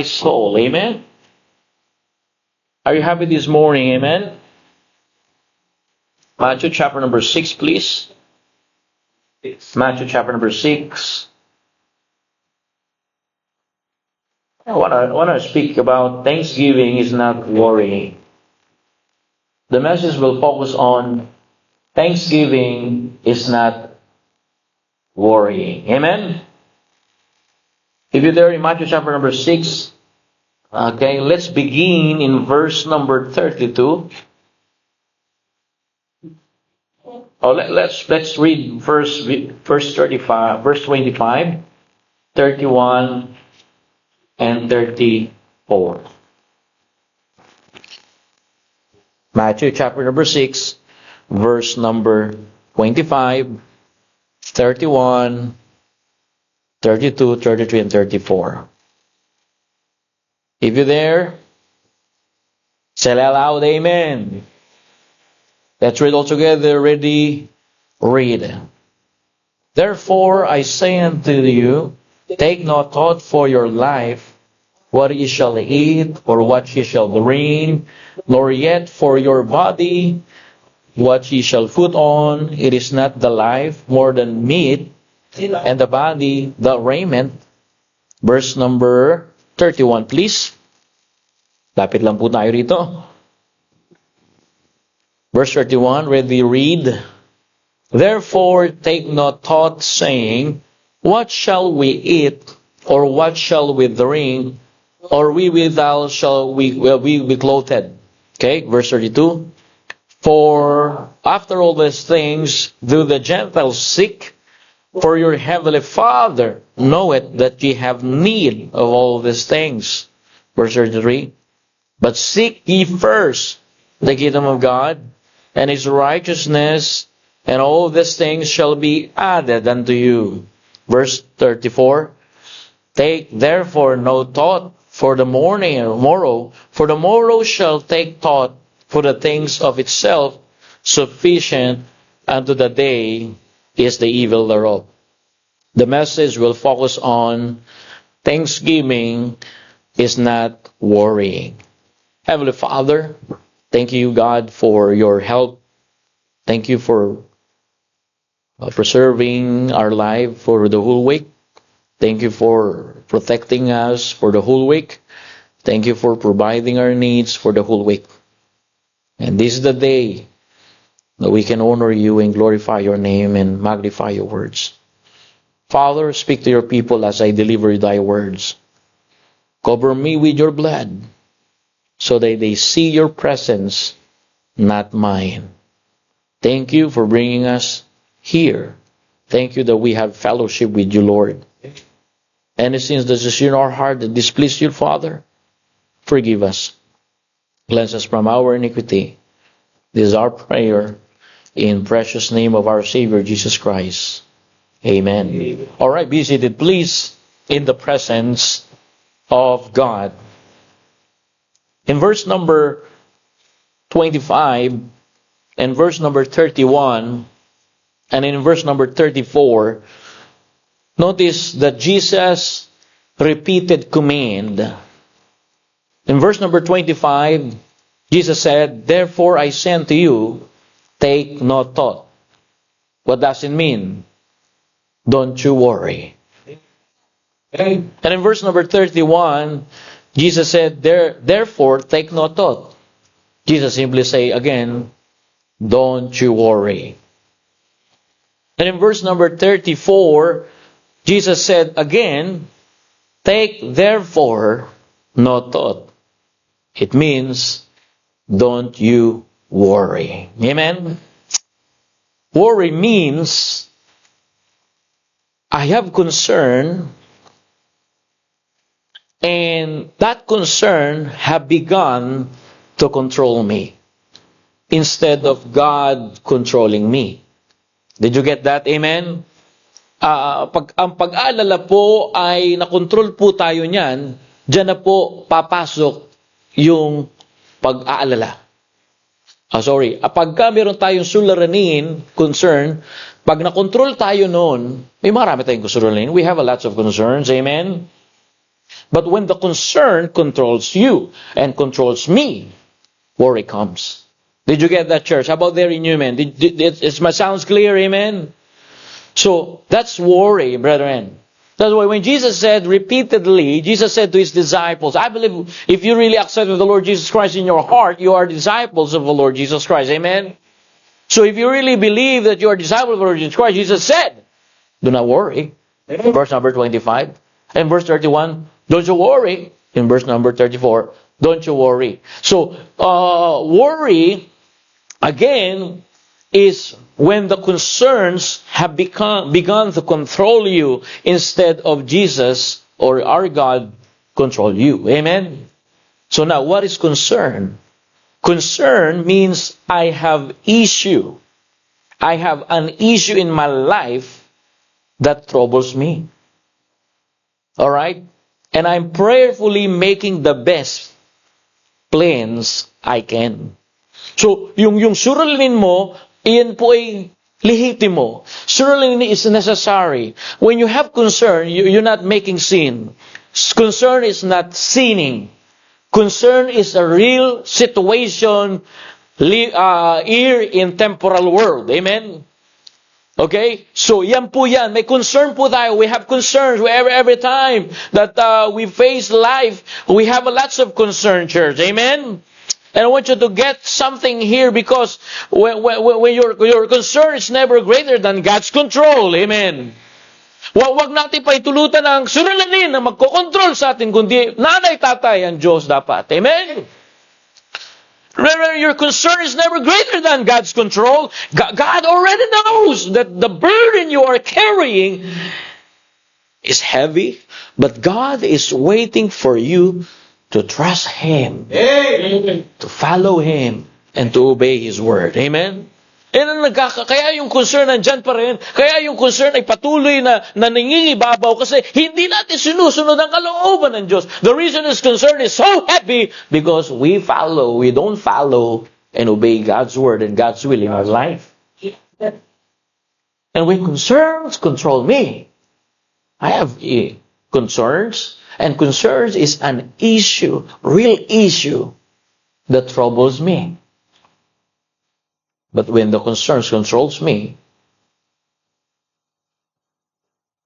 soul. Amen? Are you happy this morning? Amen? Matthew chapter number 6, please. Matthew chapter number 6. I want to speak about Thanksgiving is not worrying. The message will focus on Thanksgiving is not worrying. Amen? If you're there in Matthew chapter number 6, okay, let's begin in verse number 32. Oh, let's read verse 35, verse 25, 31, and 34. Matthew chapter number 6, verse number 25, 31, 32, 33, and 34. If you're there, say aloud, amen. Let's read all together. Ready? Read. Therefore I say unto you, take no thought for your life, what ye shall eat, or what ye shall drink, nor yet for your body, what ye shall put on. It is not the life more than meat, and the body the raiment. Verse number 31, please. Lapit lang po tayo rito. Verse 31, ready, read. Therefore take no thought, saying, what shall we eat, or what shall we drink, or withal shall we be clothed? Okay, verse 32. For after all these things do the Gentiles seek, for your heavenly Father knoweth that ye have need of all these things. Verse 33. But seek ye first the kingdom of God, and his righteousness, and all these things shall be added unto you. Verse 34. Take therefore no thought for the morrow, for the morrow shall take thought for the things of itself. Sufficient unto the day is the evil thereof. The message will focus on Thanksgiving is not worrying. Heavenly Father, thank you, God, for your help. Thank you for preserving our life for the whole week. Thank you for protecting us for the whole week. Thank you for providing our needs for the whole week. And this is the day that we can honor you and glorify your name and magnify your words. Father, speak to your people as I deliver thy words. Cover me with your blood, so that they see your presence, not mine. Thank you for bringing us here. Thank you that we have fellowship with you, Lord. Any sins that is in our heart that displease you, Father, forgive us. Cleanse us from our iniquity. This is our prayer in precious name of our Savior, Jesus Christ. Amen. Amen. All right, be seated, please, in the presence of God. In verse number 25 and verse number 31 and in verse number 34, notice that Jesus repeated command. In verse number 25, Jesus said, therefore I say unto you, take no thought. What does it mean? Don't you worry. And in verse number 31, Jesus said, therefore take no thought. Jesus simply say again, don't you worry. And in verse number 34, Jesus said again, take therefore no thought. It means, don't you worry. Amen? Worry means, I have concern, and that concern have begun to control me instead of God controlling me. Did you get that? Amen? Ang pag-aalala po ay nakontrol po tayo niyan, diyan na po papasok yung pag-aalala. Pagka meron tayong suliranin, concern, pag nakontrol tayo noon, may marami tayong suliranin. We have a lot of concerns. Amen? But when the concern controls you and controls me, worry comes. Did you get that, church? How about there in Newman? It sounds clear, amen? So, that's worry, brethren. That's why when Jesus said repeatedly, Jesus said to His disciples, I believe if you really accept the Lord Jesus Christ in your heart, you are disciples of the Lord Jesus Christ, amen? So if you really believe that you are disciples of the Lord Jesus Christ, Jesus said, do not worry. Verse number 25. And verse 31, don't you worry. In verse number 34, don't you worry. So, worry, again, is when the concerns have begun to control you instead of Jesus or our God control you. Amen? So now, what is concern? Concern means I have issue. I have an issue in my life that troubles me. Alright? And I'm prayerfully making the best plans I can. So, yung suralinin mo, iyan po ay lihitin mo. Suralinin is necessary. When you have concern, you're not making sin. Concern is not sinning. Concern is a real situation here in temporal world. Amen? Okay? So, yan po yan. May concern po tayo. We have concerns every time that we face life. We have lots of concern, church. Amen? And I want you to get something here because when your concern is never greater than God's control. Amen? Huwag natin pa itulutan ang suralanin na magkokontrol sa atin, kundi nanay, tatay, ang Diyos dapat. Amen? Remember, your concern is never greater than God's control. God already knows that the burden you are carrying is heavy, but God is waiting for you to trust Him, to follow Him, and to obey His word. Amen? Kaya yung concern nandyan pa rin, kaya yung concern ay patuloy na nangingibabaw kasi hindi natin sinusunod ang kalooban ng Diyos. The reason His concern is so heavy because we don't follow and obey God's word and God's will in our life. And when concerns control me, I have concerns, and concerns is an issue, real issue that troubles me. But when the concerns controls me,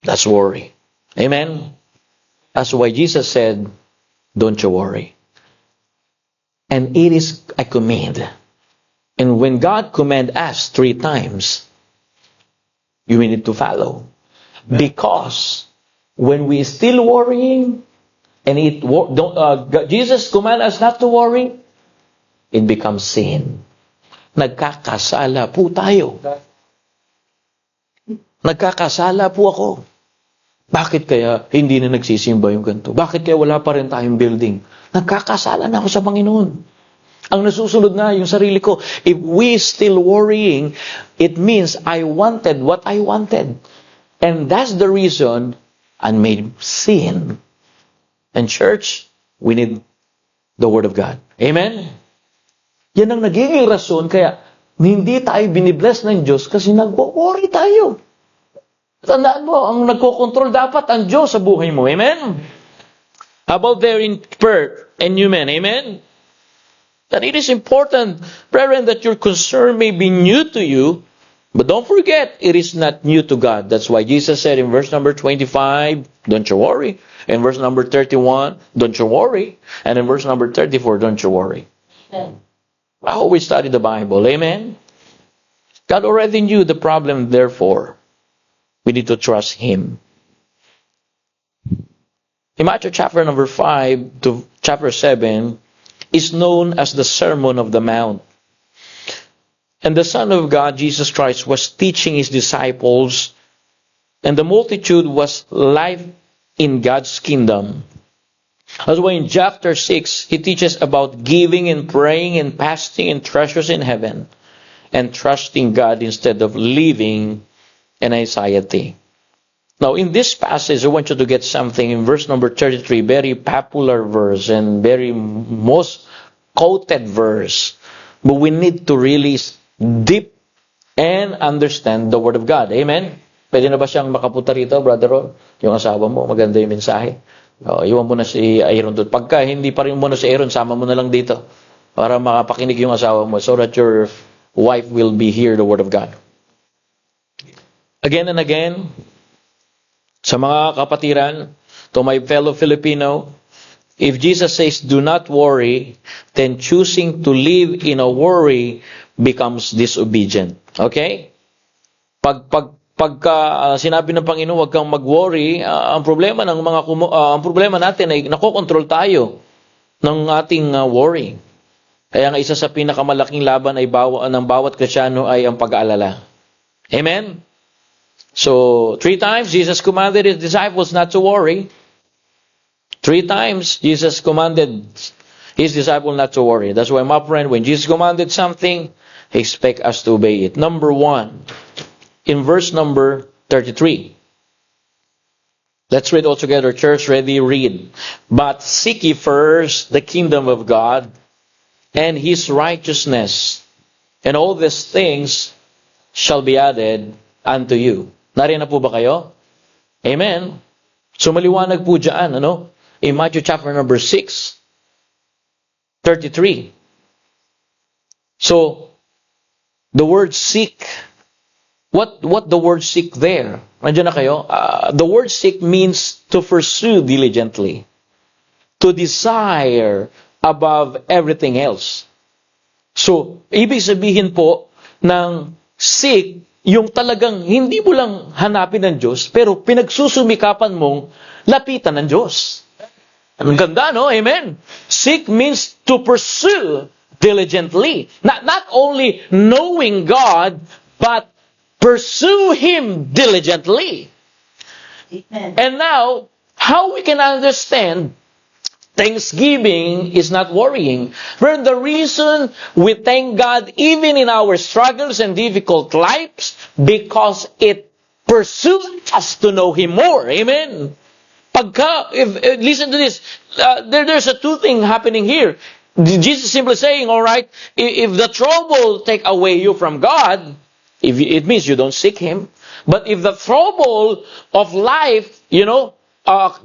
that's worry. Amen? That's why Jesus said, don't you worry. And it is a command. And when God command us 3 times, you need to follow. Because when we still worrying, and Jesus command us not to worry, it becomes sin. Nagkakasala po tayo. Nagkakasala po ako. Bakit kaya hindi na nagsisimba yung ganito? Bakit kaya wala pa rin tayong building? Nagkakasala na ako sa Panginoon. Ang nasusunod na yung sarili ko. If we still worrying, it means I wanted what I wanted. And that's the reason I made sin. And church, we need the Word of God. Amen? Yan ang nagiging rason kaya hindi tayo binibless ng Diyos kasi nag-worry tayo. Tandaan mo, ang nagkokontrol dapat ang Diyos sa buhay mo. Amen? How about there in Perth and Newman? Amen? That it is important, brethren, that your concern may be new to you, but don't forget, it is not new to God. That's why Jesus said in verse number 25, don't you worry. In verse number 31, don't you worry. And in verse number 34, don't you worry. I always study the Bible. Amen? God already knew the problem, therefore, we need to trust Him. In Matthew chapter number 5 to chapter 7 is known as the Sermon of the Mount. And the Son of God, Jesus Christ, was teaching His disciples, and the multitude was life in God's kingdom. That's why in chapter 6, He teaches about giving and praying and fasting and treasures in heaven and trusting God instead of living in anxiety. Now, in this passage, I want you to get something in verse number 33, very popular verse and very most quoted verse. But we need to really deep and understand the Word of God. Amen? Pwede na ba siyang makapunta rito, Brother Ron? Yung asawa mo, maganda yung mensahe. Iwan mo na si Aaron doon. Pagka hindi pa rin mo na si Aaron, sama mo na lang dito para makapakinig yung asawa mo so that your wife will be hear the word of God. Again and again, sa mga kapatiran, to my fellow Filipino, if Jesus says, do not worry, then choosing to live in a worry becomes disobedient. Okay? Pagka sinabi ng Panginoon, huwag kang mag-worry, ang problema natin ay nakokontrol tayo ng ating worry. Kaya nga isa sa pinakamalaking laban ay ng bawat Kristiyano ay ang pag-aalala. Amen? So, 3 times Jesus commanded His disciples not to worry. 3 times Jesus commanded His disciples not to worry. That's why, my friend, when Jesus commanded something, He expects us to obey it. Number 1, in verse number 33. Let's read all together, church. Ready? Read. But seek ye first the kingdom of God and His righteousness, and all these things shall be added unto you. Nariyan na po ba kayo? Amen. So maliwanag po dyan, in Matthew chapter number 6, 33. So, the word seek, what the word seek there? Nandiyan na kayo? The word seek means to pursue diligently, to desire above everything else. So, ibig sabihin po ng seek, yung talagang hindi mo lang hanapin ng Diyos, pero pinagsusumikapan mong lapitan ng Diyos. Ang ganda, no? Amen? Seek means to pursue diligently. Not only knowing God, but pursue Him diligently. Amen. And now, how we can understand Thanksgiving is not worrying. But the reason we thank God even in our struggles and difficult lives, because it pursues us to know Him more. Amen. Listen to this. There's a two thing happening here. Jesus simply saying, all right, if the trouble take away you from God, it means you don't seek Him. But if the trouble of life,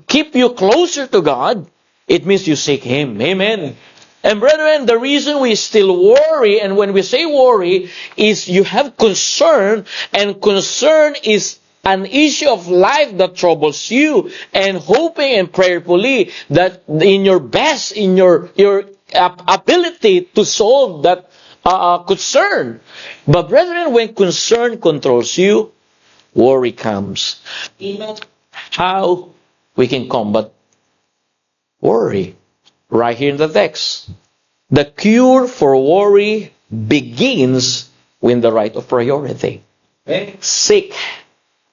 keep you closer to God, it means you seek Him. Amen. And brethren, the reason we still worry, and when we say worry, is you have concern, and concern is an issue of life that troubles you, and hoping and prayerfully that in your best, in your ability to solve that concern. But brethren, when concern controls you, worry comes. Amen. How we can combat worry? Right here in the text. The cure for worry begins with the right of priority. Okay. Seek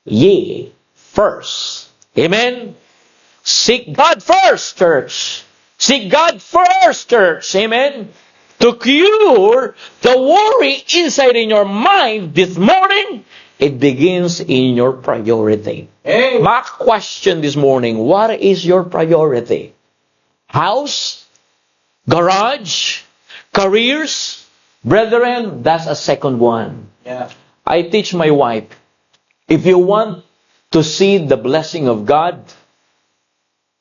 ye first. Amen? Seek God first, church. Seek God first, church. Amen? To cure the worry inside in your mind this morning, it begins in your priority. Hey. My question this morning, what is your priority? House? Garage? Careers? Brethren, that's a second one. Yeah. I teach my wife, if you want to see the blessing of God,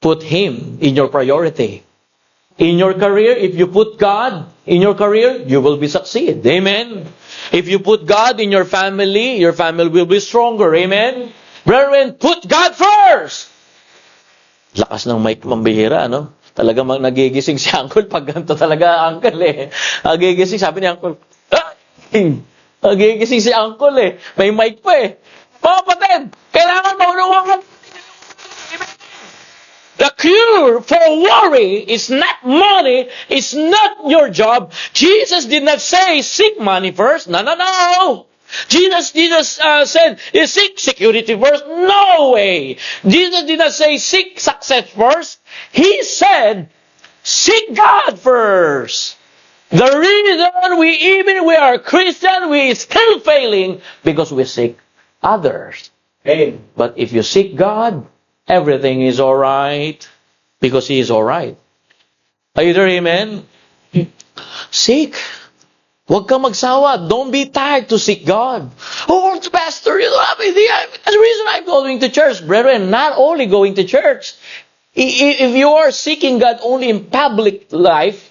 put Him in your priority. In your career, if you put God in your career, you will be succeed. Amen. If you put God in your family will be stronger. Amen. Brethren, put God first. Lakas ng mic mambihira, no? Talaga nagigising si Uncle pag ganito talaga, Uncle eh. Nagigising, sabi ni Uncle, nagigising si Uncle eh. May mic pa eh. Mga kapatid, kailangan maunawakan. The cure for worry is not money, it's not your job. Jesus did not say, seek money first. No. Jesus said, seek security first. No way. Jesus did not say, seek success first. He said, seek God first. The reason we are Christian, we still failing because we seek others. Hey. But if you seek God, everything is all right because He is all right. Are you there? Amen? Seek. Huwag kang magsawa. Don't be tired to seek God. Oh, Pastor, that's the reason I'm going to church. Brethren, not only going to church. If you are seeking God only in public life,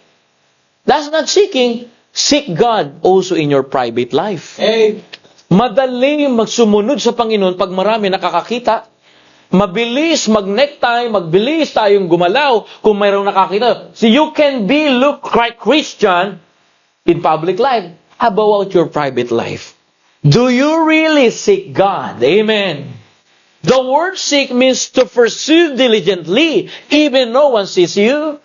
that's not seeking. Seek God also in your private life. Amen. Madali magsumunod sa Panginoon pag marami nakakakita. Mabilis mag-necktie, magbilis tayong gumalaw kung mayroong nakakita. So you can look like Christian in public life. How about your private life? Do you really seek God? Amen. The word seek means to pursue diligently, even no one sees you.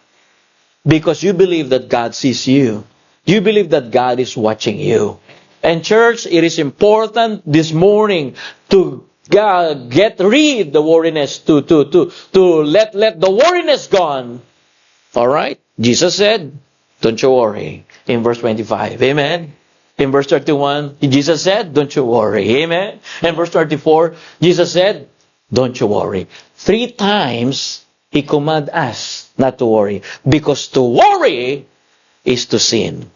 Because you believe that God sees you. You believe that God is watching you. And church, it is important this morning to get rid the worriness, to let the worriness gone. All right? Jesus said, don't you worry. In verse 25. Amen. In verse 31, Jesus said, don't you worry. Amen. In verse 34, Jesus said, don't you worry. 3 times, He commanded us not to worry. Because to worry is to sin.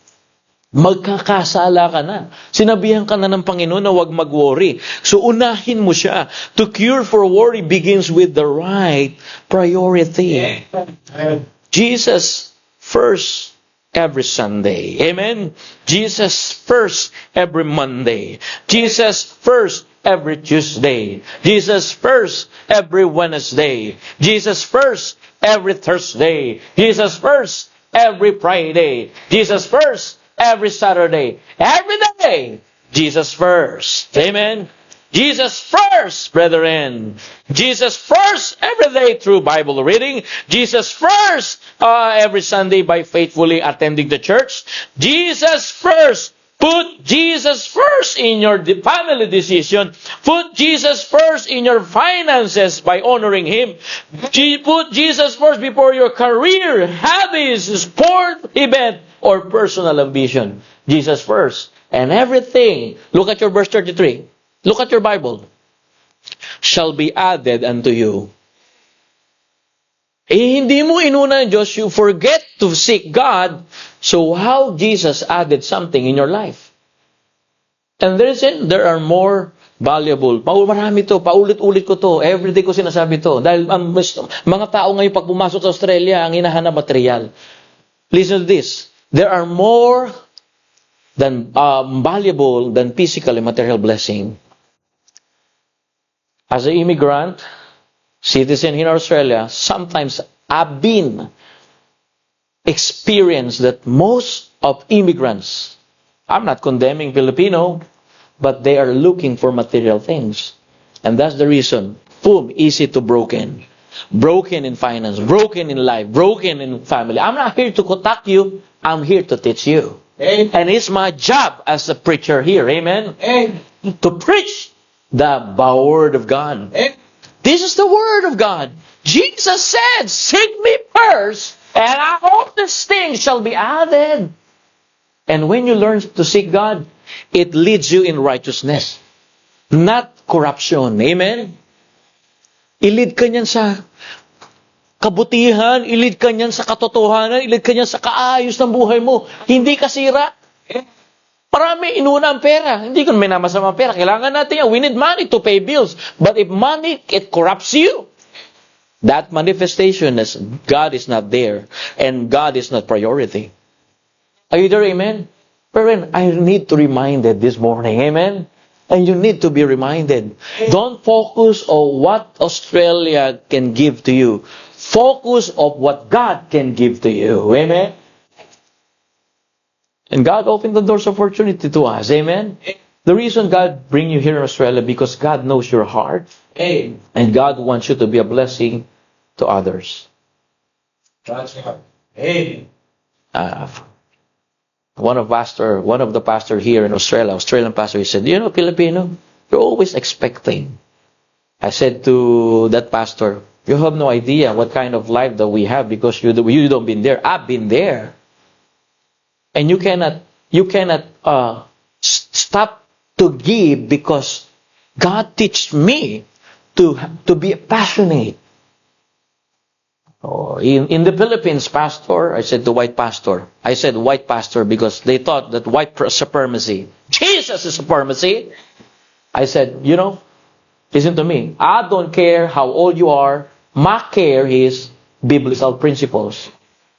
Magkakasala ka na. Sinabihan ka na ng Panginoon na huwag mag-worry. So unahin mo siya. To cure for worry begins with the right priority. Jesus first every Sunday. Amen? Jesus first every Monday. Jesus first every Tuesday. Jesus first every Wednesday. Jesus first every Thursday. Jesus first every Friday. Jesus first every Saturday. Every day, Jesus first. Amen? Jesus first, brethren. Jesus first every day through Bible reading. Jesus first every Sunday by faithfully attending the church. Jesus first. Put Jesus first in your family decision. Put Jesus first in your finances by honoring Him. Put Jesus first before your career, hobbies, sport, event, or personal ambition. Jesus first. And everything, look at your verse 33. Look at your Bible. Shall be added unto you. Hindi mo inuna ang Diyos, you forget to seek God. So how Jesus added something in your life? And there are more valuable. Marami to, paulit-ulit ko to. Everyday ko sinasabi to. Dahil mga tao ngayon pag pumasok sa Australia, ang hinahanap material. Listen to this. There are more than valuable than physical and material blessing. As an immigrant, citizen in Australia, sometimes I've been experienced that most of immigrants, I'm not condemning Filipino, but they are looking for material things. And that's the reason. Boom, easy to broken. Broken in finance, broken in life, broken in family. I'm not here to attack you. I'm here to teach you. Amen. And it's my job as a preacher here. Amen. Amen. To preach the Word of God. Amen. This is the Word of God. Jesus said, seek me first, and all these things shall be added. And when you learn to seek God, it leads you in righteousness, not corruption. Amen? I-lead ka niyan sa kabutihan, i-lead ka niyan sa katotohanan, i-lead ka niyan sa kaayos ng buhay mo. Hindi ka sira. Marami inuna ang pera. Hindi ko may namasama pera. Kailangan natin yan. We need money to pay bills. But if money, it corrupts you. That manifestation is God is not there. And God is not priority. Are you there? Amen? Parent, I need to be reminded this morning. Amen? And you need to be reminded. Don't focus on what Australia can give to you. Focus on what God can give to you. Amen? And God opened the doors of opportunity to us. Amen? The reason God bring you here in Australia because God knows your heart. Amen. And God wants you to be a blessing to others. God's heart. Amen. One of the pastor here in Australia, Australian pastor, he said, you know, Filipino, you're always expecting. I said to that pastor, you have no idea what kind of life that we have because you don't been there. I've been there. And you cannot stop to give because God teach me to be passionate. Oh, in the Philippines, pastor, I said white pastor because they thought that white supremacy. Jesus is supremacy. I said, you know, listen to me. I don't care how old you are. My care is biblical principles.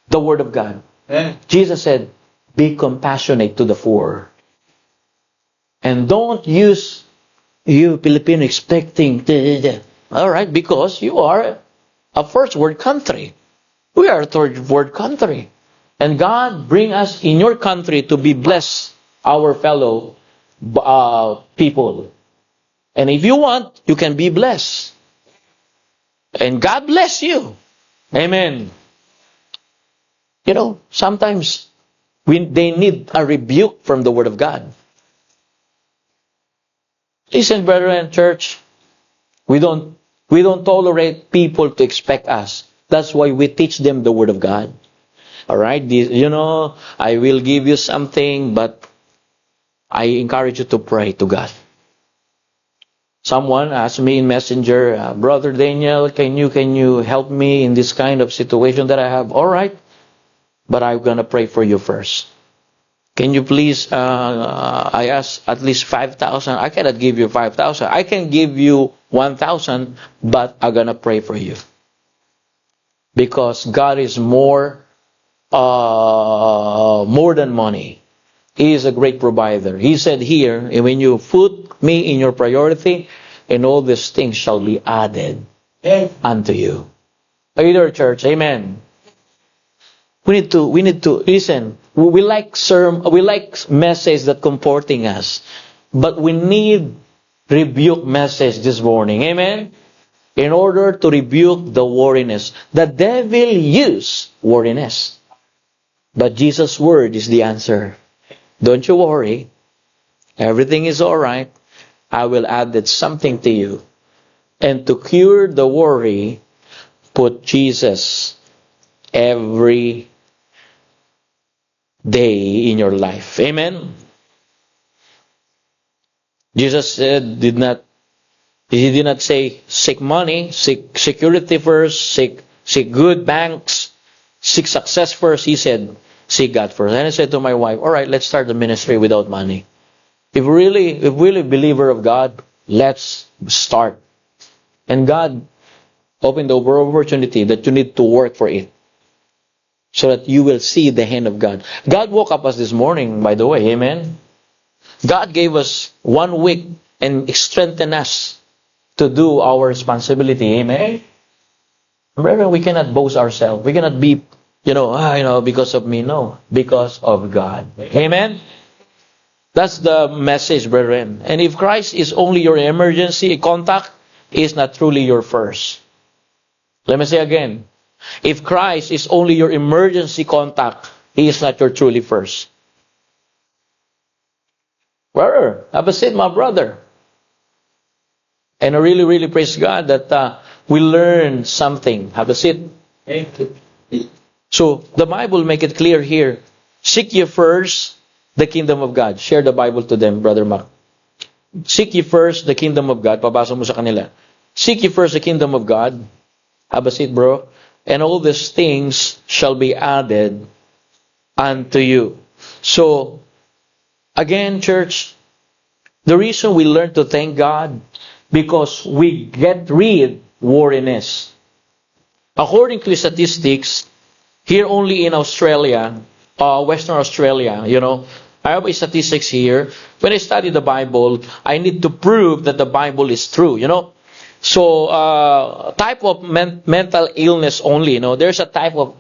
The Word of God. Eh. Jesus said, be compassionate to the poor. And don't use you Filipino expecting, all right, because you are a first world country. We are a third world country. And God bring us in your country to be blessed, our fellow people. And if you want, you can be blessed. And God bless you. Amen. You know, sometimes they need a rebuke from the Word of God. Listen, brethren, church, we don't tolerate people to expect us. That's why we teach them the Word of God. Alright? You know, I will give you something, but I encourage you to pray to God. Someone asked me in Messenger, Brother Daniel, can you help me in this kind of situation that I have? Alright, but I'm gonna pray for you first. Can you please, I asked at least 5,000. I cannot give you 5,000. I can give you 1,000, but I'm gonna pray for you. Because God is more than money. He is a great provider. He said here, when you put me in your priority, and all these things shall be added unto you. Are you there, church? Amen. We need to listen. We like message that comforting us, but we need rebuke message this morning. Amen. In order to rebuke the worriness, the devil use worriness, but Jesus' word is the answer. Don't you worry. Everything is all right. I will add something to you. And to cure the worry, put Jesus every day in your life. Amen. Jesus said, he did not say seek money, seek security first, seek good banks, seek success first. He said, seek God first. And I said to my wife, all right, let's start the ministry without money. If really believer of God, let's start. And God opened the opportunity that you need to work for it, so that you will see the hand of God. God woke up us this morning, by the way, amen? God gave us 1 week and strengthened us to do our responsibility, amen? Remember, we cannot boast ourselves. We cannot be, because of me. No, because of God. Amen? That's the message, brethren. And if Christ is only your emergency contact, He is not truly your first. Let me say again. If Christ is only your emergency contact, He is not your truly first. Brother, have a seat, my brother. And I really, really praise God that we learned something. Have a seat. So, the Bible make it clear here. Seek ye first the kingdom of God. Share the Bible to them, Brother Mark. Seek ye first the kingdom of God. Pabasa mo sa kanila. Seek ye first the kingdom of God. Have a seat, bro. And all these things shall be added unto you. So, again, church, the reason we learn to thank God, because we get rid worriness. According to statistics, here only in Australia, Western Australia, I have statistics here. When I study the Bible, I need to prove that the Bible is true, So, type of mental illness only, There's a type of,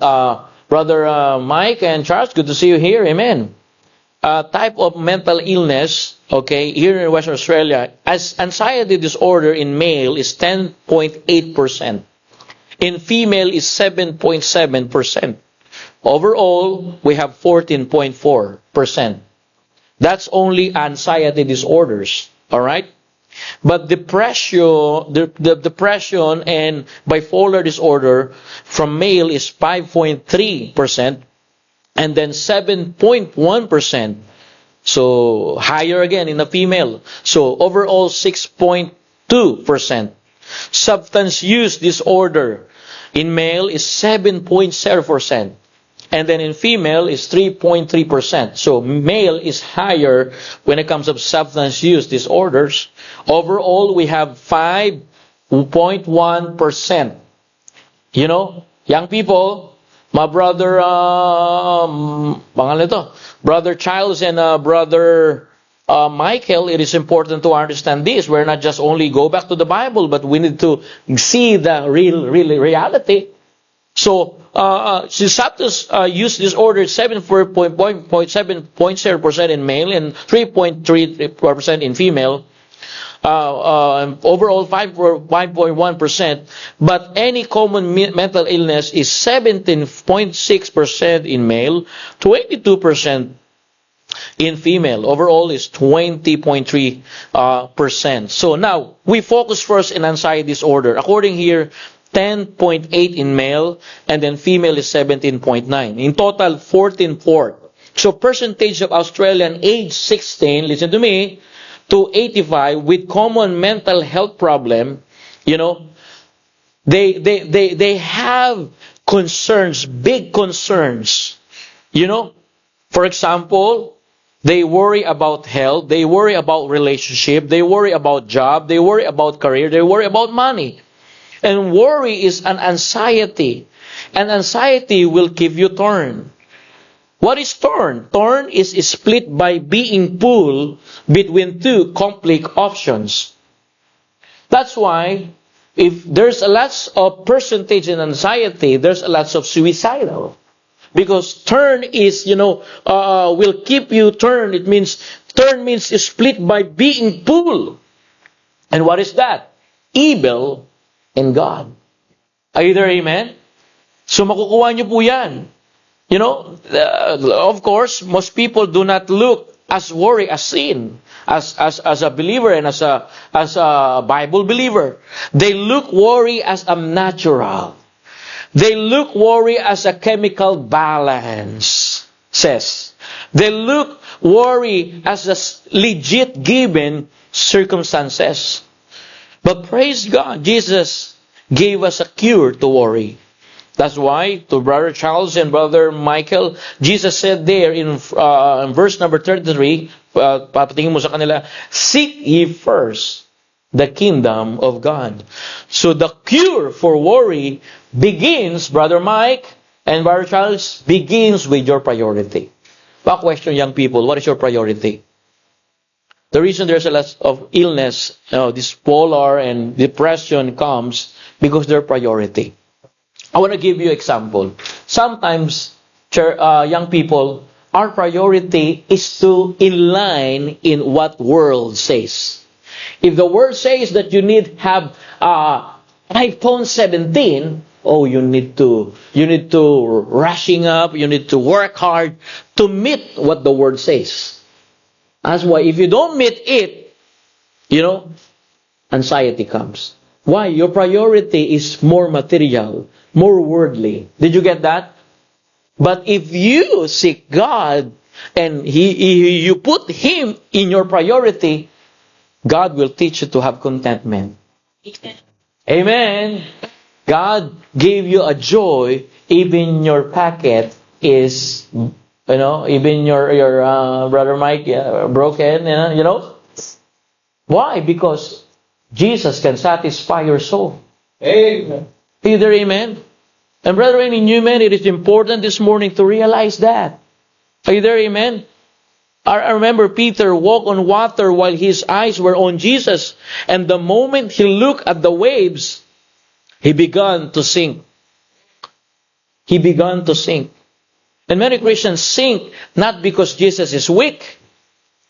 Brother Mike and Charles, good to see you here, amen. Type of mental illness, okay, here in Western Australia, as anxiety disorder in male is 10.8%. In female is 7.7%. Overall, we have 14.4%. That's only anxiety disorders, alright? But depression, the depression and bipolar disorder from male is 5.3%, and then 7.1%. So higher again in the female. So overall 6.2%. Substance use disorder in male is 7.0%. And then in female is 3.3%. So male is higher when it comes to substance use disorders. Overall, we have 5.1%. Young people, my brother, pangalan ito, Brother Childs and Brother Michael, it is important to understand this. We're not just only go back to the Bible, but we need to see the real reality. So, Saptus used this order 7.0% in male and 3.3% in female. Overall 5.1%, but any common mental illness is 17.6% in male, 22% in female. Overall is 20.3%. So now, we focus first in anxiety disorder. According here, 10.8 in male, and then female is 17.9. In total, 14.4. So percentage of Australian age 16, listen to me, to 85 with common mental health problem, they have concerns, big concerns. For example, they worry about health, they worry about relationship, they worry about job, they worry about career, they worry about money. And worry is an anxiety. And anxiety will give you turn. What is turn? Turn is split by being pulled between two conflict options. That's why if there's a lot of percentage in anxiety, there's a lot of suicidal. Because turn is, will keep you turn. Turn means split by being pulled. And what is that? Evil and God. Are you there, amen? So makukuha nyo po yan. Of course, most people do not look as worry as sin, as a believer and as a Bible believer. They look worry as unnatural. They look worry as a chemical balance, says. They look worry as a legit given circumstances. But praise God, Jesus gave us a cure to worry. That's why, to Brother Charles and Brother Michael, Jesus said there in verse number 33, papatingin mo sa kanila, seek ye first the kingdom of God. So the cure for worry begins, Brother Mike and Brother Charles, begins with your priority. Back question, young people, what is your priority? The reason there's a lot of illness, this polar and depression comes because their priority. I want to give you an example. Sometimes, young people, our priority is to in line in what world says. If the world says that you need have iPhone 17, you need to rushing up, you need to work hard to meet what the word says. That's why if you don't meet it, anxiety comes. Why? Your priority is more material, more worldly. Did you get that? But if you seek God and you put Him in your priority, God will teach you to have contentment. Amen. God gave you a joy, even your packet is, even your Brother Mike broken, Why? Because Jesus can satisfy your soul. Amen. Either amen. And brethren, in human, it is important this morning to realize that. Either amen. I remember Peter walked on water while his eyes were on Jesus. And the moment he looked at the waves, he began to sink. He began to sink. And many Christians sink not because Jesus is weak,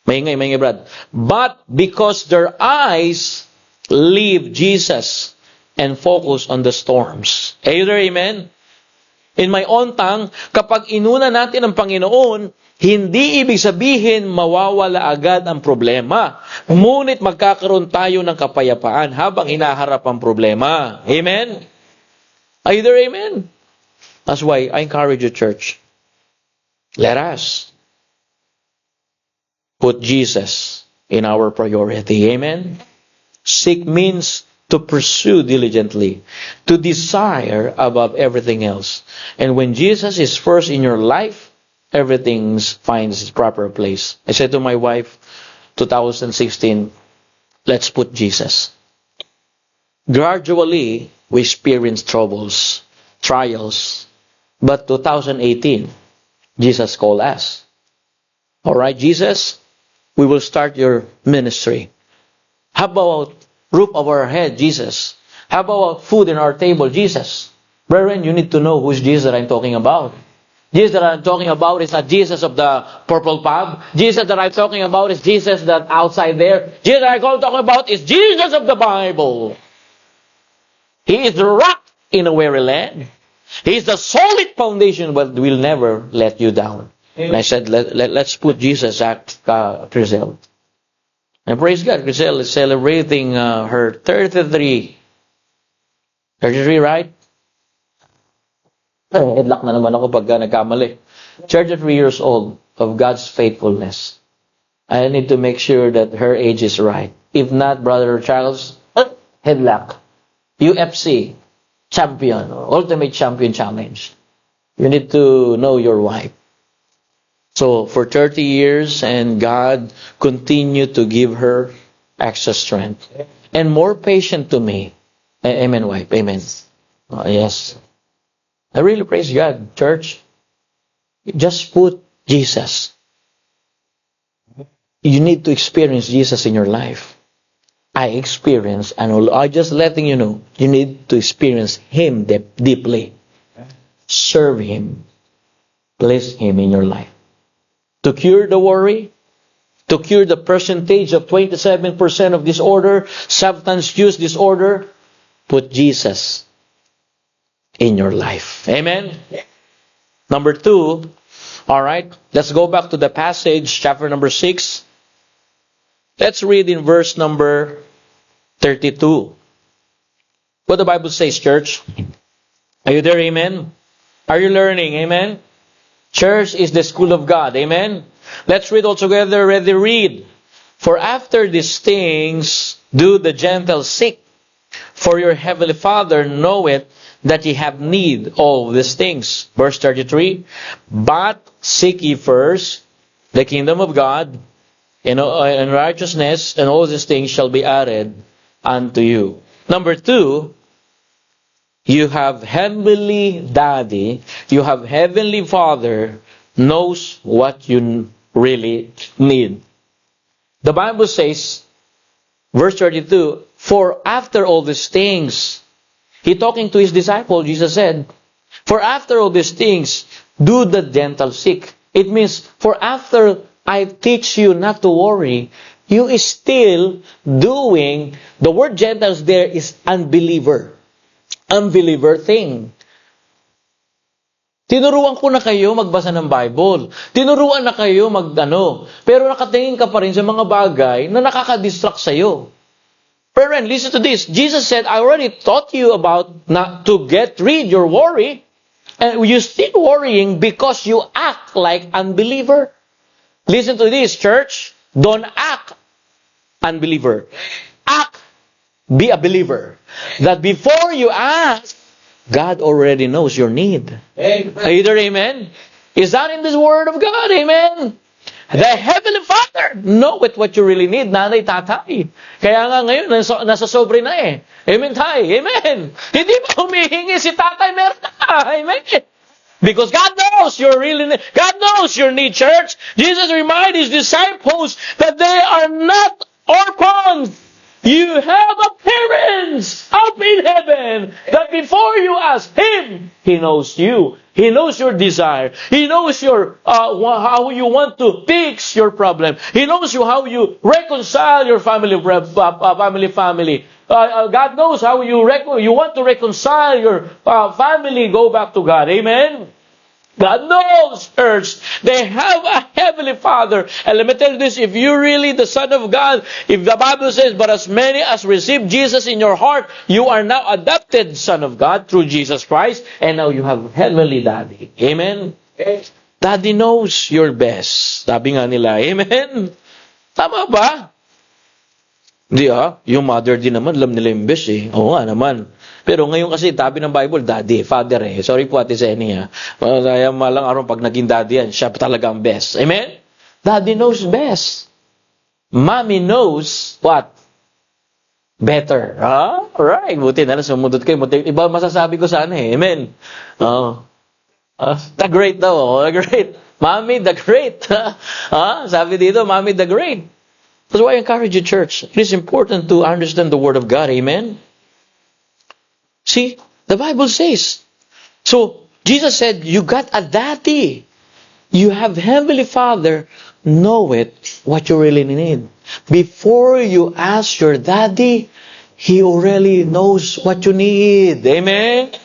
maingay, Brad, but because their eyes leave Jesus and focus on the storms. Either amen? In my own tongue, kapag inuna natin ang Panginoon, hindi ibig sabihin mawawala agad ang problema. Ngunit magkakaroon tayo ng kapayapaan habang hinaharap ang problema. Amen? Either amen? That's why I encourage you, church. Let us put Jesus in our priority. Amen? Seek means to pursue diligently, to desire above everything else. And when Jesus is first in your life, everything finds its proper place. I said to my wife, 2016, let's put Jesus. Gradually, we experience troubles. trials. But 2018, Jesus called us. All right, Jesus, we will start your ministry. How about roof over our head, Jesus? How about food in our table, Jesus? Brethren, you need to know who's Jesus that I'm talking about. Jesus that I'm talking about is not Jesus of the purple pub. Jesus that I'm talking about is Jesus that outside there. Jesus that I'm talking about is Jesus of the Bible. He is the rock in a weary land. He is the solid foundation but will never let you down. And I said, let's put Jesus at Crisel. And praise God, Crisel is celebrating her 33, right? Headlock na naman ako pag nagkamali. 33 years old of God's faithfulness. I need to make sure that her age is right. If not, Brother Charles, headlock. UFC, champion, ultimate champion challenge. You need to know your wife. So, for 30 years, and God continued to give her extra strength. And more patient to me. Amen, wife. Amen. Oh, yes. I really praise God, church. Just put Jesus. You need to experience Jesus in your life. I experience, and I'm just letting you know, you need to experience Him deeply. Serve Him. Place Him in your life. To cure the worry, to cure the percentage of 27% of disorder, substance use disorder, put Jesus in your life. Amen? Number 2, all right, let's go back to the passage, chapter number 6. Let's read in verse number 32. What the Bible says, church. Are you there? Amen? Are you learning? Amen? Church is the school of God. Amen? Let's read all together. Ready, read. For after these things do the Gentiles seek, for your heavenly Father knoweth that ye have need all these things. Verse 33. But seek ye first the kingdom of God and righteousness, and all these things shall be added unto you. Number 2, you have heavenly daddy, you have heavenly Father knows what you really need. The Bible says, verse 32, for after all these things, He talking to His disciple, Jesus said, for after all these things, do the Gentiles seek. It means, for after I teach you not to worry, you is still doing, the word Gentiles there is unbeliever. Unbeliever thing. Tinuruan ko na kayo magbasa ng Bible. Tinuruan na kayo pero nakatingin ka pa rin sa mga bagay na nakaka-distract sa'yo. Friend, listen to this. Jesus said, I already taught you about not to get rid your worry, and you still worrying because you act like unbeliever. Listen to this, church. Don't act unbeliever. Act, be a believer. That before you ask, God already knows your need. Amen. Either amen? Is that in this word of God? Amen. The Heavenly Father knoweth what you really need. Nanay, tatay. Kaya nga ngayon, nasa sobre na eh. Amen, tay. Amen. Hindi ba humihingi si tatay? Meron na. Amen. Because God knows your really need. God knows your need, church. Jesus reminded His disciples that they are not orphans. You have a parents up in heaven that before you ask Him, He knows you. He knows your desire. He knows your how you want to fix your problem. He knows you how you reconcile your family. God knows how you want to reconcile your family. Go back to God. Amen. God knows, church. They have a heavenly Father. And let me tell you this, if you're really the Son of God, if the Bible says, but as many as receive Jesus in your heart, you are now adopted Son of God through Jesus Christ, and now you have heavenly Daddy. Amen? Daddy knows your best. Sabi nga nila, amen? Tama ba? Hindi yung mother din naman, alam nila yung best eh. Oo nga naman. Pero ngayon kasi, tabi ng Bible, daddy, father eh. Sorry po, Ate Zeni ha. Kaya malang araw pag naging daddy yan, siya talaga ang best. Amen? Daddy knows best. Mommy knows what? better. Alright, buti na lang sumunod kayo. Iba masasabi ko sana eh. Amen. The great daw. The great. Mommy, the great. Sabi dito, Mommy, the great. That's why I encourage you, church. It is important to understand the Word of God. Amen. See, the Bible says. So, Jesus said, you got a daddy. You have Heavenly Father. Know it, what you really need. Before you ask your daddy, He already knows what you need. Amen.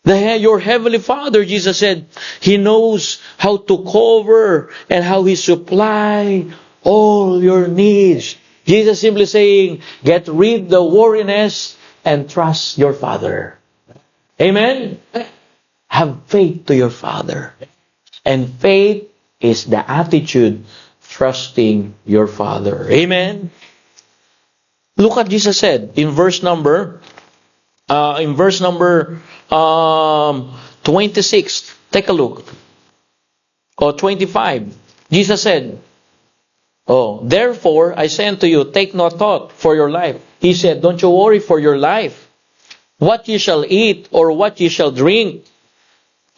Your Heavenly Father, Jesus said, He knows how to cover and how He supply all your needs. Jesus simply saying, get rid the worriness and trust your Father. Amen? Have faith to your Father. And faith is the attitude trusting your Father. Amen? Look what Jesus said in verse number 26. Take a look. Or 25. Jesus said, therefore I say unto you, take no thought for your life. He said, don't you worry for your life, what ye shall eat or what ye shall drink.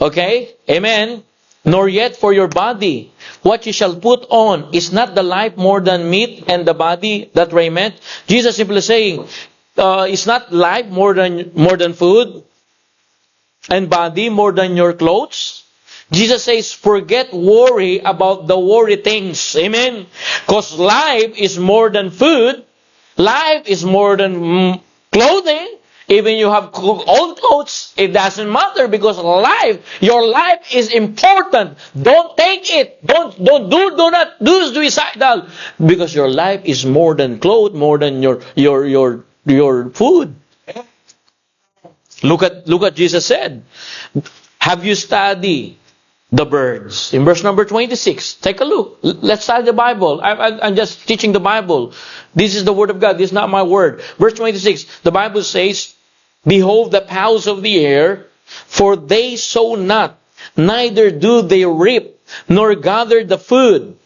Okay? Amen? Nor yet for your body, what ye shall put on. Is not the life more than meat, and the body that raiment? Jesus simply saying, is not life more than food, and body more than your clothes? Jesus says, forget worry about the worry things. Amen? Because life is more than food. Life is more than clothing. Even you have old clothes, it doesn't matter because your life is important. Don't take it. Do not do suicidal. Because your life is more than clothes, more than your food. Look at Jesus said. Have you studied the birds? In verse number 26, take a look. Let's study the Bible. I'm just teaching the Bible. This is the Word of God. This is not my word. Verse 26, the Bible says, behold the fowls of the air, for they sow not, neither do they reap, nor gather the food.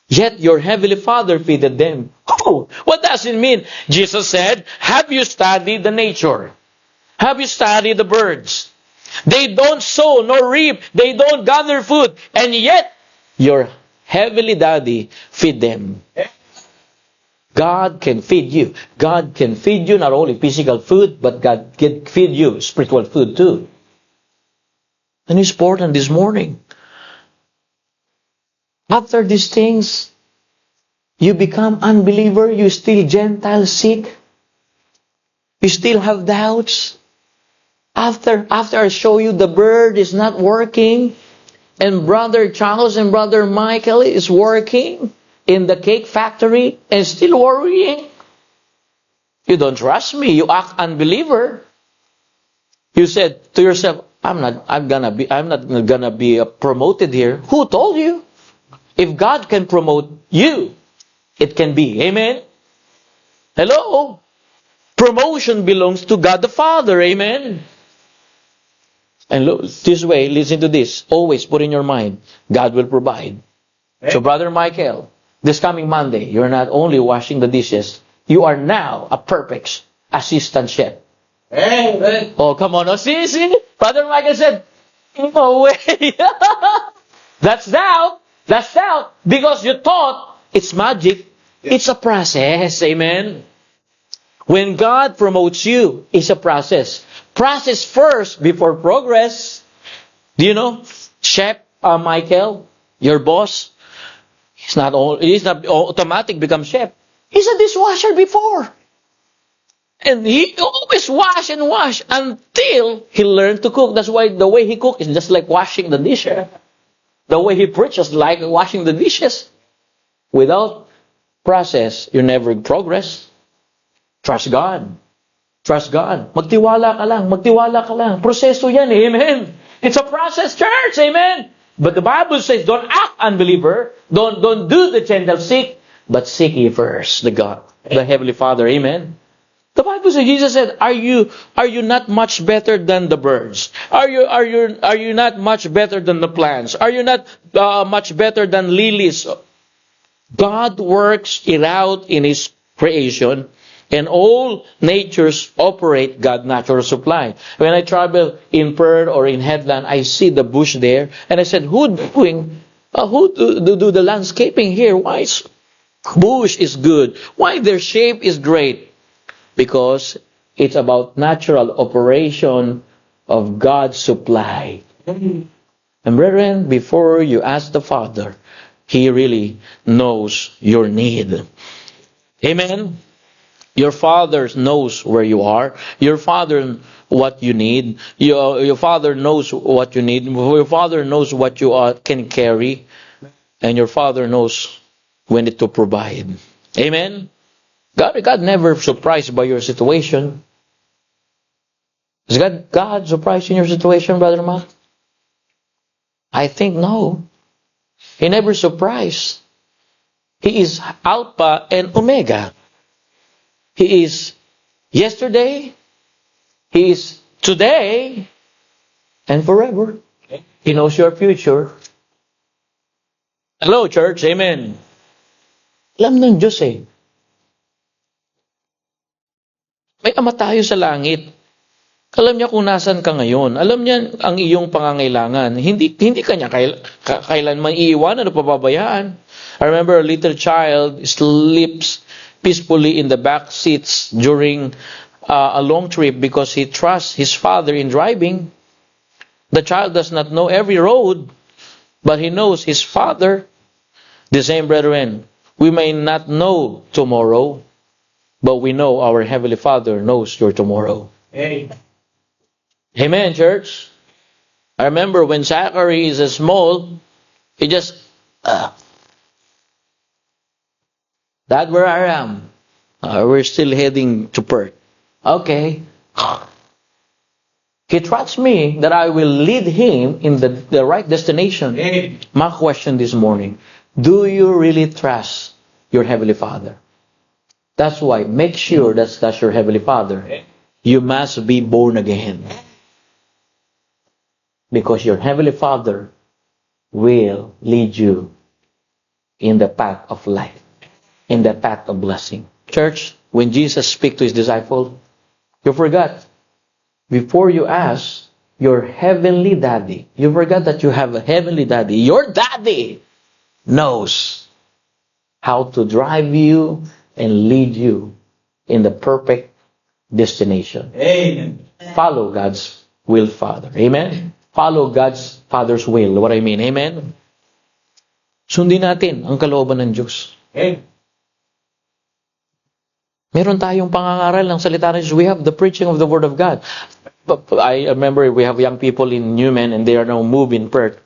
Yet your Heavenly Father feedeth them. Oh, what does it mean? Jesus said, have you studied the nature? Have you studied the birds? They don't sow nor reap. They don't gather food. And yet, your Heavenly Daddy feed them. God can feed you. God can feed you not only physical food, but God can feed you spiritual food too. And it's important this morning. After these things, you become unbeliever, you still Gentile sick, you still have doubts. After I show you the bird is not working, and Brother Charles and Brother Michael is working in the cake factory and still worrying. You don't trust me. You act unbeliever. You said to yourself, I'm not gonna be promoted here. Who told you? If God can promote you, it can be. Amen? Hello? Promotion belongs to God the Father. Amen? And look, this way, listen to this. Always put in your mind, God will provide. So Brother Michael, this coming Monday, you're not only washing the dishes, you are now a perfect assistant chef. Amen. Oh, come on. Oh, see? Brother Michael said, no way. That's doubt. That's doubt. Because you thought it's magic. It's a process. Amen. When God promotes you, it's a process. Process first before progress. Do you know, Chef Michael, your boss, he's not automatic become chef. He's a dishwasher before. And he always wash until he learned to cook. That's why the way he cooks is just like washing the dishes. The way he preaches like washing the dishes. Without process, you never progress. Trust God. Trust God. Magtiwala ka lang. Proseso yan, amen. It's a process, church, amen. But the Bible says, don't act unbeliever. Don't do the Gentile sick, but seek ye first the God, the Heavenly Father, amen. The Bible says, Jesus said, are you not much better than the birds? Are you not much better than the plants? Are you not much better than lilies? God works it out in His creation, and all natures operate God's natural supply. When I travel in Perth or in Headland, I see the bush there, and I said, who do the landscaping here? Why is bush is good? Why their shape is great? Because it's about natural operation of God's supply. And brethren, before you ask the Father, He really knows your need. Amen? Your Father knows where you are. Your Father what you need. Your Father knows what you need. Your Father knows what you can carry. And your Father knows when to provide. Amen? God never surprised by your situation. Is God surprised in your situation, Brother Matt? I think no. He never surprised. He is Alpha and Omega. He is yesterday, He is today, and forever. He knows your future. Hello, church. Amen. Alam ng Diyos eh. May Ama tayo sa langit. Alam niya kung nasan ka ngayon. Alam niya ang iyong pangangailangan. Hindi kanya kailanman iiwanan o pababayaan. I remember a little child sleeps peacefully in the back seats during a long trip because he trusts his father in driving. The child does not know every road, but he knows his father. The same, brethren, we may not know tomorrow, but we know our Heavenly Father knows your tomorrow. Amen. Amen, church. I remember when Zachary is small, he just, Dad, where I am? We're still heading to Perth. Okay. He trusts me that I will lead him in the right destination. Amen. My question this morning, do you really trust your Heavenly Father? That's why, make sure that's your Heavenly Father. You must be born again. Because your Heavenly Father will lead you in the path of life, in the path of blessing. Church, when Jesus speaks to His disciple, you forgot. Before you ask your Heavenly Daddy, you forgot that you have a Heavenly Daddy. Your Daddy knows how to drive you and lead you in the perfect destination. Amen. Follow God's will, Father. Amen? Follow God's Father's will. What I mean, amen? Sundin natin ang kalooban ng Diyos. Amen. Meron tayong pangangaral ng salita ng Diyos. We have the preaching of the Word of God. I remember we have young people in Newman and they are now moving Perth.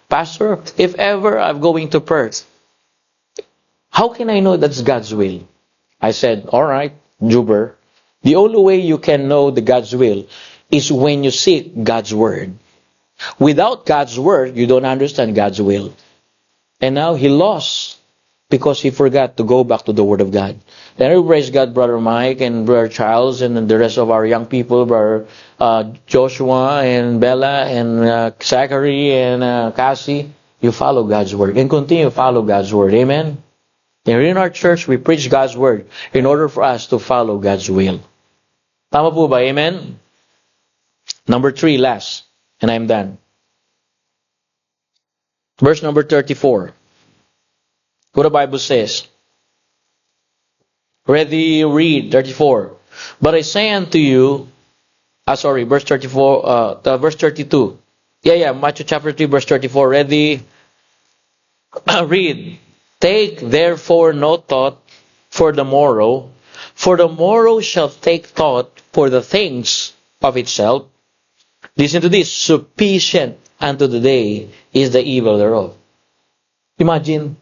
Pastor, if ever I'm going to Perth, how can I know that's God's will? I said, all right, Juber, the only way you can know the God's will is when you seek God's Word. Without God's Word, you don't understand God's will. And now he lost because he forgot to go back to the Word of God. Then we praise God, Brother Mike and Brother Charles and the rest of our young people, Brother Joshua and Bella and Zachary and Cassie. You follow God's Word and continue to follow God's Word. Amen? And in our church, we preach God's Word in order for us to follow God's will. Tama po ba? Amen? Number 3, last. And I'm done. Verse number 34. What the Bible says. Ready, read. 34. But I say unto you, verse 34, verse 32. Matthew chapter 3, verse 34. Ready, read. Take therefore no thought for the morrow shall take thought for the things of itself. Listen to this, sufficient unto the day is the evil thereof. Imagine,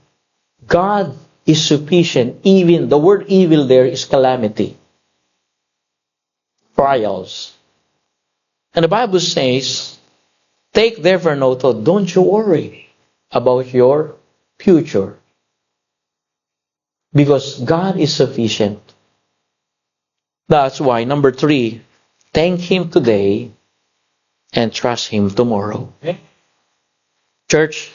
God is sufficient. Even the word evil there is calamity, trials. And the Bible says, take therefore no thought. Don't you worry about your future. Because God is sufficient. That's why, number 3, thank Him today and trust Him tomorrow. Church,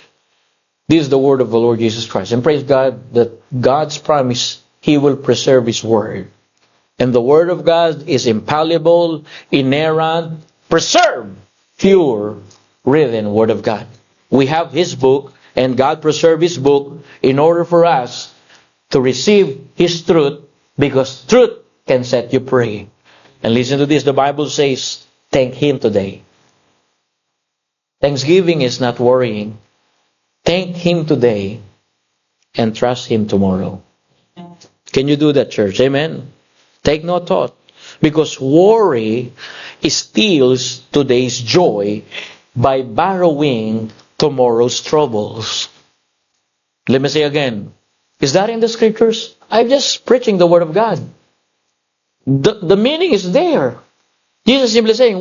this is the word of the Lord Jesus Christ. And praise God that God's promise He will preserve His Word. And the Word of God is infallible, inerrant, preserved, pure, written Word of God. We have His book, and God preserved His book in order for us to receive His truth, because truth can set you free. And listen to this, the Bible says, thank Him today. Thanksgiving is not worrying. Thank Him today and trust Him tomorrow. Can you do that, church? Amen? Take no thought. Because worry steals today's joy by borrowing tomorrow's troubles. Let me say again. Is that in the scriptures? I'm just preaching the Word of God. The meaning is there. Jesus is simply saying,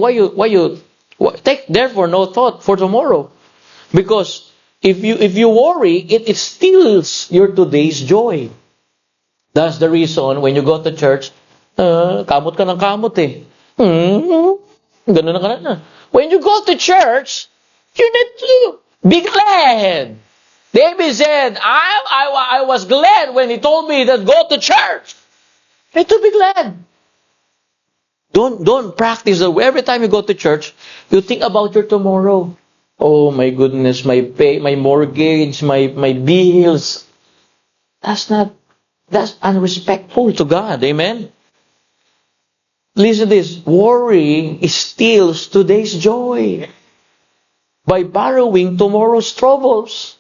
take therefore no thought for tomorrow. Because if you worry, it steals your today's joy. That's the reason when you go to church, kamot ka ng kamot eh. Ganun na na. When you go to church, you need to be glad. David said, I was glad when he told me that go to church. You need to be glad. Don't practice that. Every time you go to church, you think about your tomorrow. Oh my goodness, my pay, my mortgage, my bills. That's unrespectful to God. Amen? Listen to this. Worry steals today's joy by borrowing tomorrow's troubles.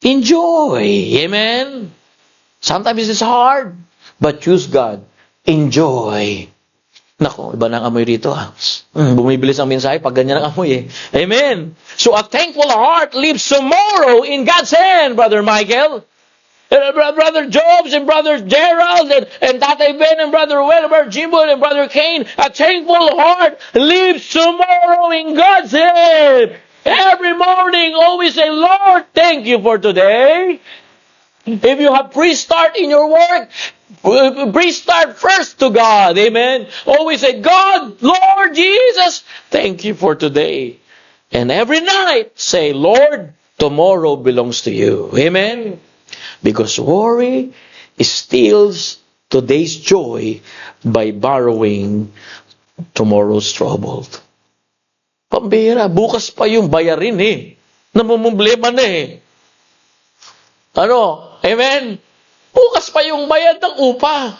Enjoy. Amen? Sometimes it's hard, but choose God. Enjoy. Nako, iba na ang amoy rito. Bumibilis ang mensahe pag ganyan ang amoy eh. Amen. So a thankful heart leaves tomorrow in God's hand, Brother Michael. Brother Jobs and Brother Gerald and Tatay Ben and Brother Wilbur, Jimbo and Brother Cain, a thankful heart leaves tomorrow in God's hand. Every morning, always say, Lord, thank you for today. If you have pre-start in your work, pre-start first to God. Amen. Always say, God, Lord Jesus, thank you for today. And every night, say, Lord, tomorrow belongs to you. Amen. Because worry steals today's joy by borrowing tomorrow's trouble. Pambira, bukas pa yung bayarin eh. Namumumblema na eh. Ano? Amen? Bukas pa yung bayad ng upa.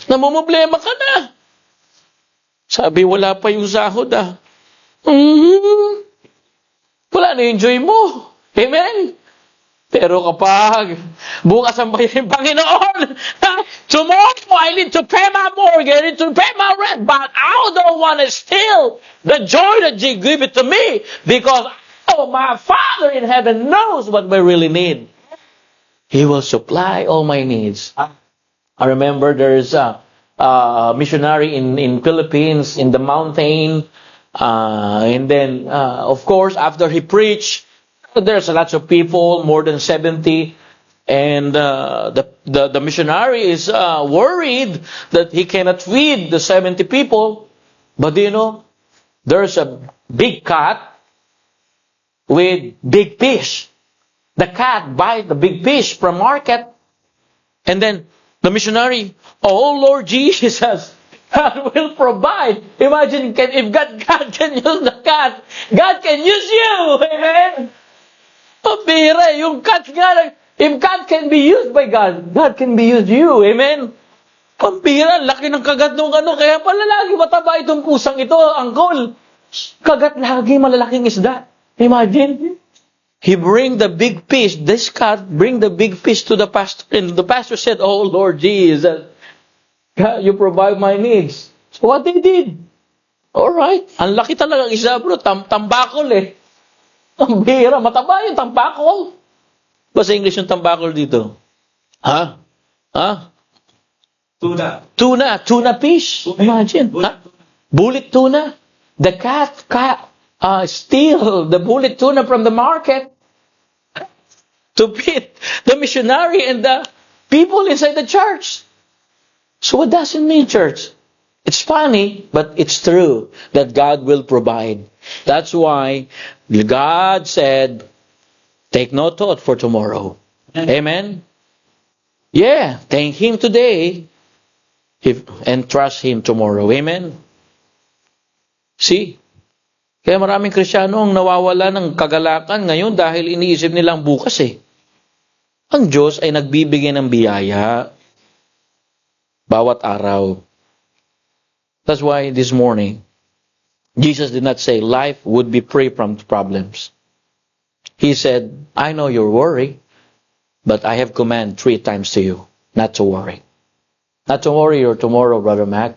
Namumblema ka na. Sabi, wala pa yung sahod ah. Wala na yung joy mo. Amen? Pero kapag bukas ang bayad ng Panginoon, tomorrow I need to pay my mortgage, I need to pay my rent, but I don't want to steal the joy that you give it to me because my Father in heaven knows what we really need. He will supply all my needs. I remember there's a missionary in Philippines, in the mountain. And then, of course, after he preached, there's a lot of people, more than 70. And the missionary is worried that he cannot feed the 70 people. But you know, there's a big cat with big fish. The cat buys the big fish from market. And then the missionary, oh Lord Jesus, God will provide. Imagine if God can use the cat, God can use you. Amen? Pabira, yung cat nga, if God can be used by God, God can be used you. Amen? Pambira, laki ng kagat nung ano, kaya pala lagi mataba itong pusang ito, angkol. Kagat lagi malalaking isda. Imagine? He bring the big fish, this cat bring the big fish to the pastor, and the pastor said, oh Lord Jesus, God, you provide my needs. So what they did? Alright, ang laki talaga ng isda bro, tambakol eh. Ang bira, mataba yung tambakol. Basta English yung tambakol dito. Ha? Tuna fish. Imagine. Bullet tuna. The cat steal the bullet tuna from the market to feed the missionary and the people inside the church. So what does it mean, church? It's funny, but it's true that God will provide. That's why God said, take no thought for tomorrow. Amen? Yeah, thank Him today and trust Him tomorrow. Amen? See? Kaya maraming Kristiyano ang nawawala ng kagalakan ngayon dahil iniisip nilang bukas eh. Ang Diyos ay nagbibigay ng biyaya bawat araw. That's why this morning, Jesus did not say life would be free from problems. He said, I know you're worried, but I have command 3 times to you not to worry. Not to worry your tomorrow, Brother Mac.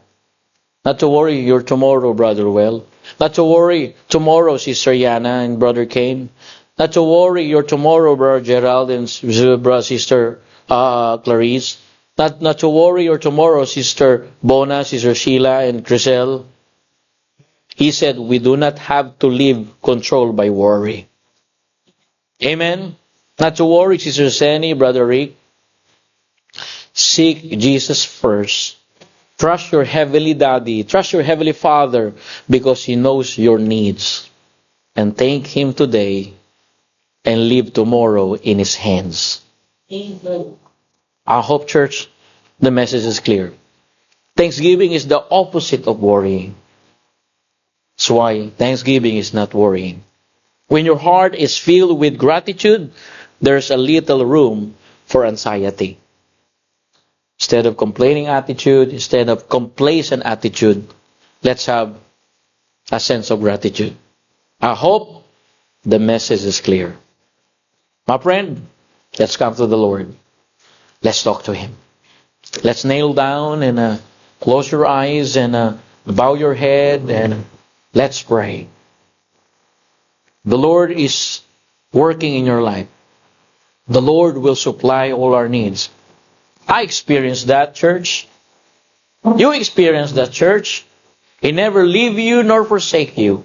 Not to worry your tomorrow, Brother Will. Not to worry tomorrow, Sister Yana and Brother Kane. Not to worry your tomorrow, Brother Gerald and Sister Clarice. Not to worry your tomorrow, Sister Bona, Sister Sheila and Grisel. He said, we do not have to live controlled by worry. Amen? Not to worry, Sister Senny, Brother Rick. Seek Jesus first. Trust your Heavenly Daddy. Trust your Heavenly Father because He knows your needs. And thank Him today and leave tomorrow in His hands. Amen. I hope, church, the message is clear. Thanksgiving is the opposite of worrying. That's why Thanksgiving is not worrying. When your heart is filled with gratitude, there's a little room for anxiety. Instead of complaining attitude, instead of complacent attitude, let's have a sense of gratitude. I hope the message is clear. My friend, let's come to the Lord. Let's talk to Him. Let's kneel down and close your eyes and bow your head and let's pray. The Lord is working in your life. The Lord will supply all our needs. I experienced that, church. You experienced that, church. He never leave you nor forsake you.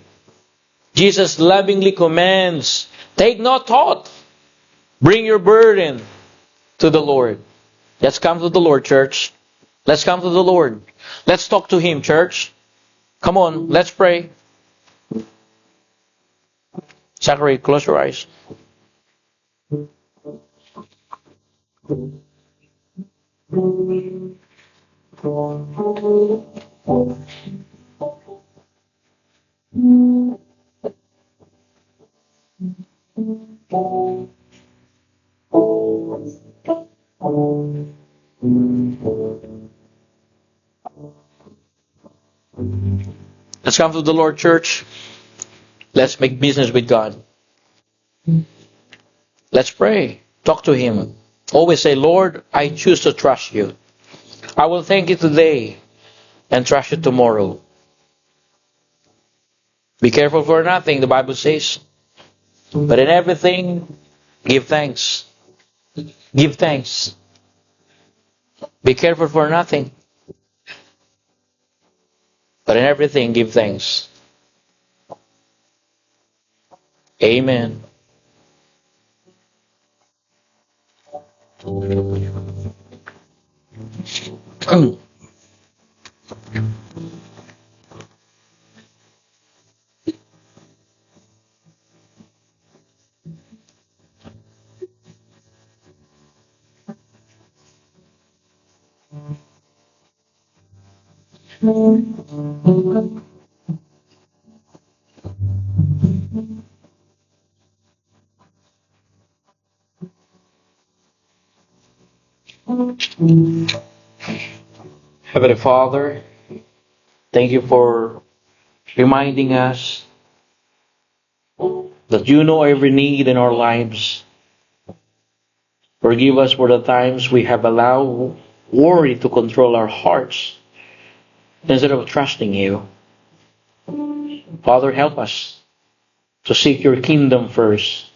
Jesus lovingly commands, take no thought. Bring your burden to the Lord. Let's come to the Lord, church. Let's come to the Lord. Let's talk to Him, church. Come on, let's pray. Zachary, close your eyes. Let's come to the Lord, church. Let's make business with God. Let's pray. Talk to Him. Always say, Lord, I choose to trust You. I will thank You today and trust You tomorrow. Be careful for nothing, the Bible says. But in everything, give thanks. Give thanks. Be careful for nothing. But in everything, give thanks. Amen. Heavenly Father, thank You for reminding us that You know every need in our lives. Forgive us for the times we have allowed worry to control our hearts instead of trusting You. Father, help us to seek Your kingdom first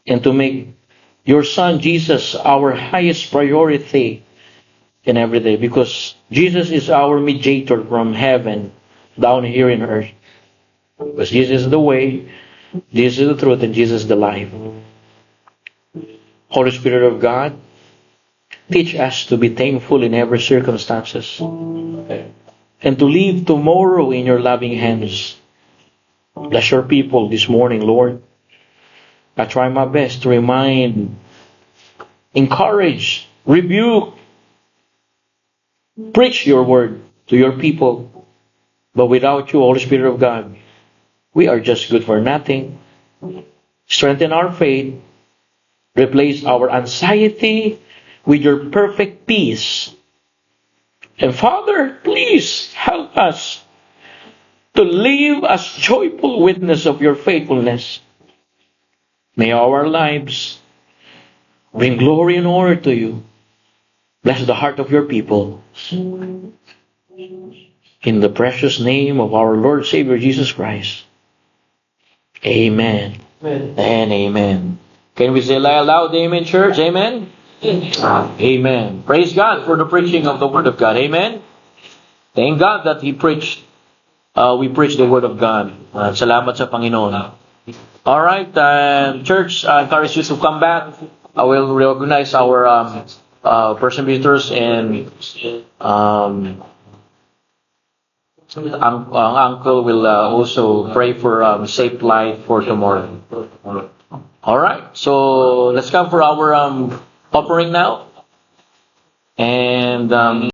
and to make Your Son Jesus our highest priority in every day, because Jesus is our mediator from heaven down here in earth. Because Jesus is the way, Jesus is the truth, and Jesus is the life. Holy Spirit of God, teach us to be thankful in every circumstances and to leave tomorrow in Your loving hands. Bless Your people this morning, Lord. I try my best to remind, encourage rebuke, preach your word to your people. But without you, Holy Spirit of God, we are just good for nothing. Strengthen our faith. Replace our anxiety with your perfect peace. And Father, please help us to live as joyful witness of your faithfulness. May our lives bring glory and honor to you. Bless the heart of your people. In the precious name of our Lord Savior Jesus Christ. Amen. Amen. And amen. Can we say aloud, amen, church? Amen? Amen. Praise God for the preaching of the Word of God. Amen? Thank God that we preached the Word of God. Salamat sa Panginoon. Alright, church, I encourage you to come back. I will recognize our person visitors and uncle will also pray for safe flight for tomorrow. Alright, so let's come for our offering now. And